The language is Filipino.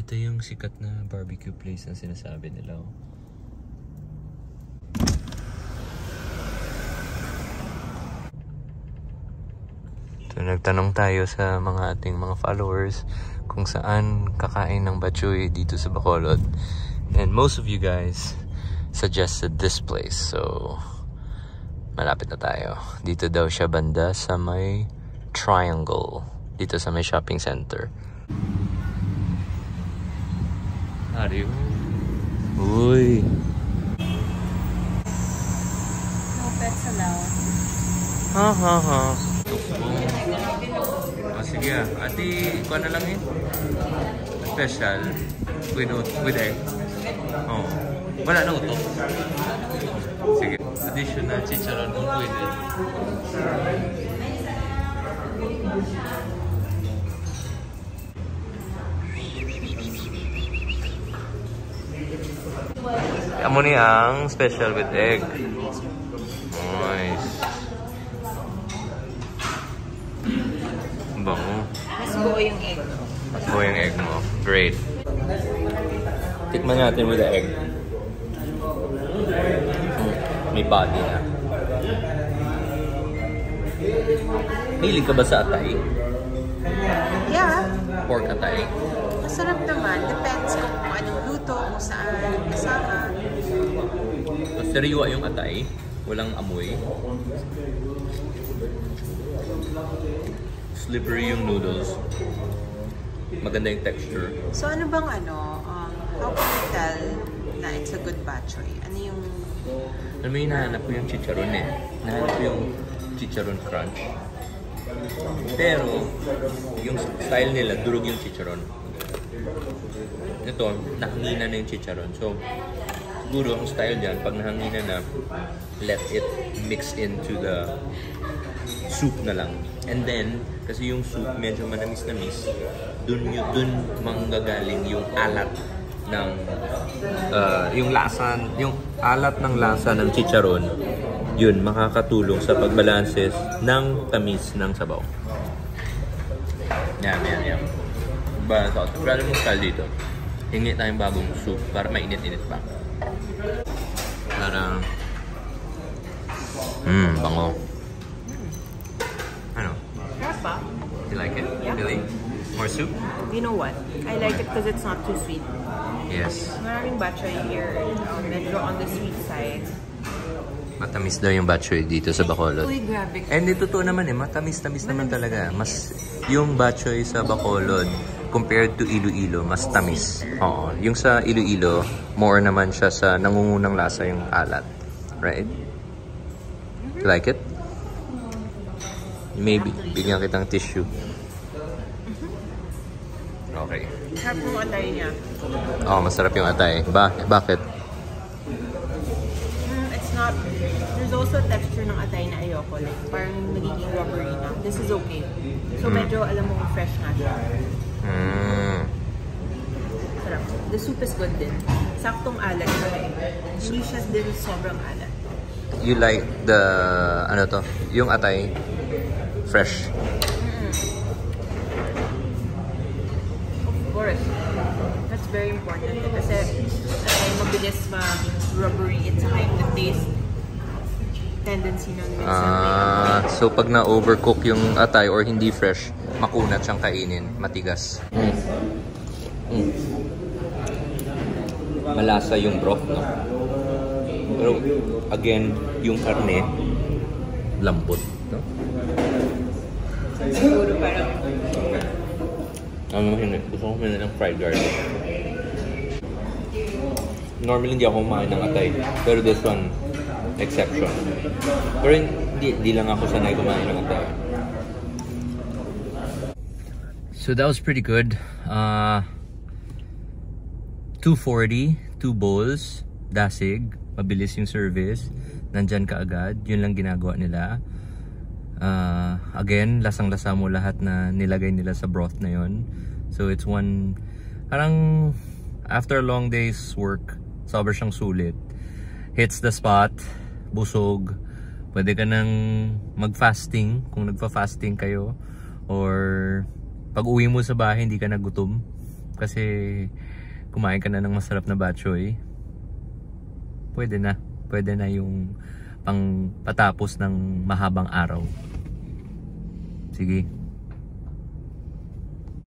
Ito yung sikat na barbecue place na sinasabi nila. So, nagtanong tayo sa mga ating mga followers kung saan kakain ng batchoy dito sa Bacolod. And most of you guys suggested this place. So, malapit na tayo. Dito daw siya banda sa may Triangle. Dito sa may shopping center. Ariyo. Uy. No pets allowed. Ha ha ha. Oh, sige ah. Ate, ikaw na lang eh. Special. With egg. Oh. Wala na utok. Sige. Additional chicharon kung pwede. Amo ni ang special with egg. Nice. Bango. Mas buo yung egg. Mas buo yung egg mo. Great. Tikman natin with the egg. May body na. Hilig ka ba sa atay? Yeah. Pork atay? Masarap naman. Depends kung anong luto, kung saan kasama. Mas sariwa yung atay. Walang amoy. Slippery yung noodles. Maganda yung texture. So ano bang how can you tell na it's a good batchoy? Ano yung... Alam mo yung nahanap ko yung chicharon eh. Nahanap ko yung chicharon crunch. Pero, yung style nila, durog yung chicharon. Ito, nahangina na yung chicharon. So, siguro ang style dyan, pag nahangina na, let it mix into the soup na lang. And then, kasi yung soup medyo manamis-namis, dun manggagaling yung alat ng yung alat ng lasa ng chicharon. Yun, makakatulong sa pagbalances ng tamis ng sabaw. Yan. Ba, so, try mo style dito. Hingi tayong bagong soup para mainit-init pa. Parang bango. Ano? Sarap. You like it? Yeah. Really? More soup? You know what? I like it because it's not too sweet. Yes. Maraming batchoy here. Medyo on the sweet side. Matamis daw yung batchoy dito sa Bacolod. Uy, grabe. And totoo naman eh, matamis-tamis naman talaga. Mas yung batchoy sa Bacolod compared to Iloilo, mas tamis. Oo. Yung sa Iloilo, more naman siya sa nangungunang lasa yung alat. Right? You like it? Maybe. Bigyan kitang tissue. Okay. Sarap yung atay niya. Oh, masarap yung atay. Bakit? It's not... There's also a texture ng atay na ayoko. Like, parang nagiging rubbery na. This is okay. So, medyo, alam mo, fresh na siya. Sarap. The soup is good din. Saktong alat siya eh. Hindi siya din sobrang alat. You like the, yung atay, fresh? Of course. That's very important. Kasi atay mabilis ma-rubbery at saka yung the taste tendency ng minsan. So pag na-overcook yung atay or hindi fresh, makunat siyang kainin, matigas. Malasa yung broth, no? Pero again, yung karne, lambot, no? Siguro parang... Gusto ko kumain ng fried garlic. Normally hindi ako kumain ng atay, pero this one, exception. Pero hindi lang ako sanay kumain ng atay. So that was pretty good. 240, 2 bowls, dasig, mabilis yung service, nandyan ka agad, yun lang ginagawa nila. Again, lasang-lasa mo lahat na nilagay nila sa broth na yun. So it's one, parang after a long day's work, sobrang siyang sulit. Hits the spot, busog, pwede ka nang mag-fasting kung nagfa-fasting kayo, or pag uwi mo sa bahay hindi ka nagutom, Kasi kumain ka na ng masarap na bok choy, pwede na yung pang patapos ng mahabang araw. Sige.